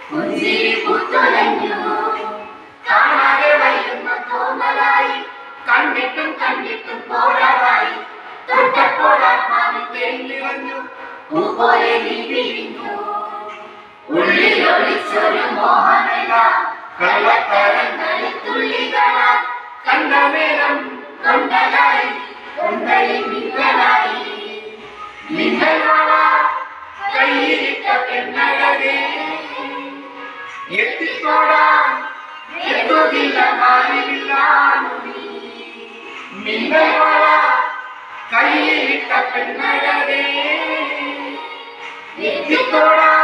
പുഞ്ചിരി പൂത്തുലഞ്ഞു കാണാതെ വയ്യുന്ന തോന്നലായി കണ്ടിട്ടും കണ്ടിട്ടും പോരാതായി തൊട്ടപ്പോൾ ആത്മാവിൽ തേങ്ങിറഞ്ഞു പൂ പോലെ നീ വിരിഞ്ഞു ഉള്ളിലൊളിച്ചൊരു മോഹനല കള്ളത്തരങ്ങളിൽ തുള്ളികളാൽ കണ്ട നേരം കൊണ്ടലായി കൊണ്ടലിൽ മിന്നലായി മിന്നൽവള കയ്യിലിട്ട പെണ്ണഴകേ എത്തിത്തോടാൻ എത്തുകില്ല മാറിയില്ലാണു നീ മിന്നൽവള കയ്യിലിട്ട പെണ്ണഴകേ എത്തിത്തോടാൻ